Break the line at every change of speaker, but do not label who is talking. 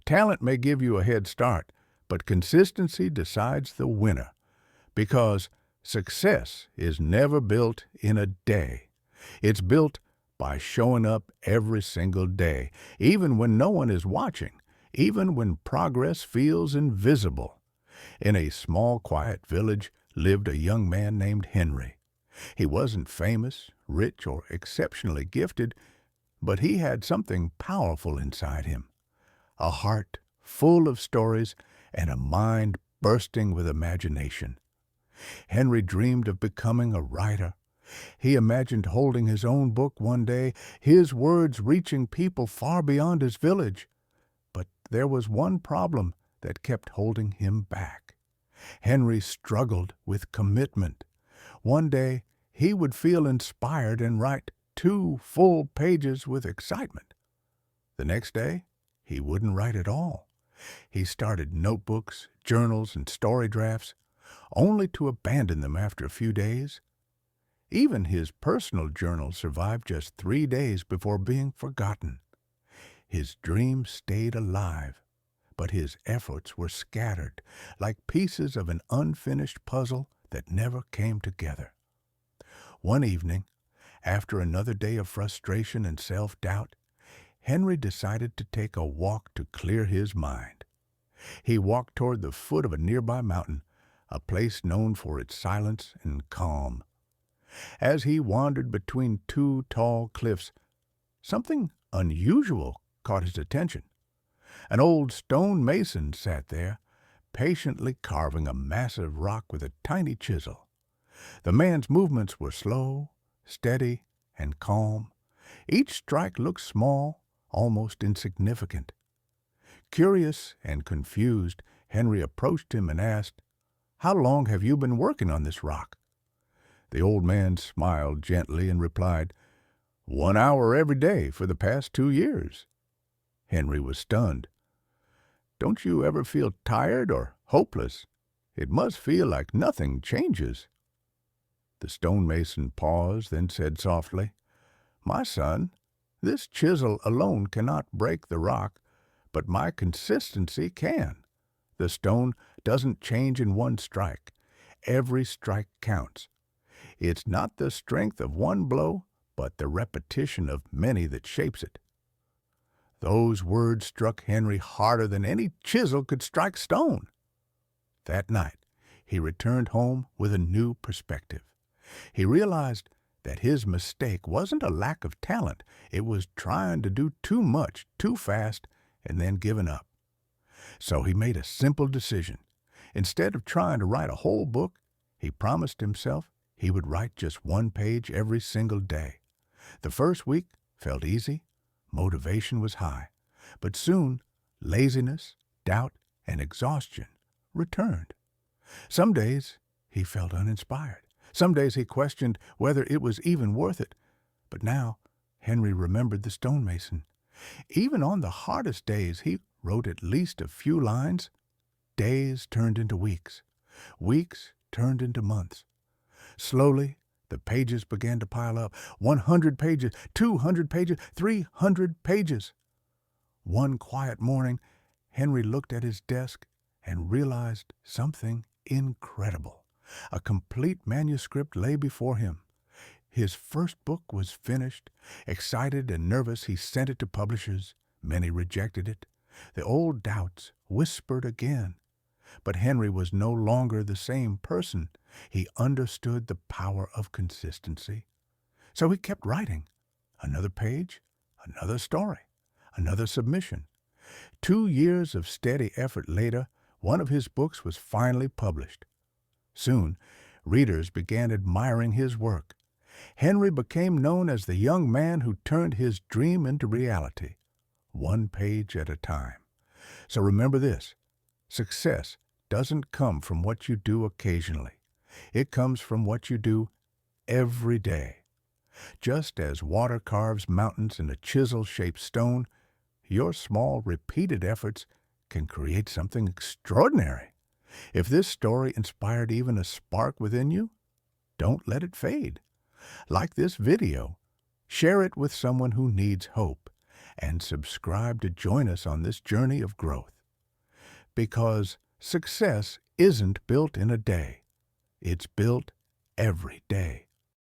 Talent may give you a head start, but consistency decides the winner, because success is never built in a day. It's built by showing up every single day, even when no one is watching, even when progress feels invisible. In a small, quiet village lived a young man named Henry. He wasn't famous, rich, or exceptionally gifted, but he had something powerful inside him, a heart full of stories and a mind bursting with imagination. Henry dreamed of becoming a writer. He imagined holding his own book one day, his words reaching people far beyond his village. But there was one problem that kept holding him back. Henry struggled with commitment. One day, he would feel inspired and write 2 full pages with excitement. The next day, he wouldn't write at all. He started notebooks, journals, and story drafts, only to abandon them after a few days. Even his personal journal survived just 3 days before being forgotten. His dream stayed alive, but his efforts were scattered, like pieces of an unfinished puzzle that never came together. One evening, after another day of frustration and self-doubt, Henry decided to take a walk to clear his mind. He walked toward the foot of a nearby mountain, a place known for its silence and calm. As he wandered between 2 tall cliffs, something unusual caught his attention. An old stonemason sat there, patiently carving a massive rock with a tiny chisel. The man's movements were slow, steady, and calm. Each strike looked small, almost insignificant. Curious and confused, Henry approached him and asked, "How long have you been working on this rock?" The old man smiled gently and replied, "1 hour every day for the past 2 years." Henry was stunned. "Don't you ever feel tired or hopeless? It must feel like nothing changes." The stonemason paused, then said softly, "My son, this chisel alone cannot break the rock, but my consistency can. The stone doesn't change in one strike. Every strike counts. It's not the strength of one blow, but the repetition of many that shapes it." Those words struck Henry harder than any chisel could strike stone. That night, he returned home with a new perspective. He realized that his mistake wasn't a lack of talent. It was trying to do too much, too fast, and then giving up. So he made a simple decision. Instead of trying to write a whole book, he promised himself he would write just 1 page every single day. The first week felt easy. Motivation was high. But soon, laziness, doubt, and exhaustion returned. Some days he felt uninspired. Some days he questioned whether it was even worth it. But now Henry remembered the stonemason. Even on the hardest days, he wrote at least a few lines. Days turned into weeks. Weeks turned into months. Slowly, the pages began to pile up. 100 pages, 200 pages, 300 pages. One quiet morning, Henry looked at his desk and realized something incredible. A complete manuscript lay before him. His first book was finished. Excited and nervous, he sent it to publishers. Many rejected it. The old doubts whispered again. But Henry was no longer the same person. He understood the power of consistency. So he kept writing. Another page, another story, another submission. 2 years of steady effort later, one of his books was finally published. Soon, readers began admiring his work. Henry became known as the young man who turned his dream into reality, 1 page at a time. So remember this: success doesn't come from what you do occasionally. It comes from what you do every day. Just as water carves mountains and a chisel shapes stone, your small, repeated efforts can create something extraordinary. If this story inspired even a spark within you, don't let it fade. Like this video, share it with someone who needs hope, and subscribe to join us on this journey of growth. Because success isn't built in a day. It's built every day.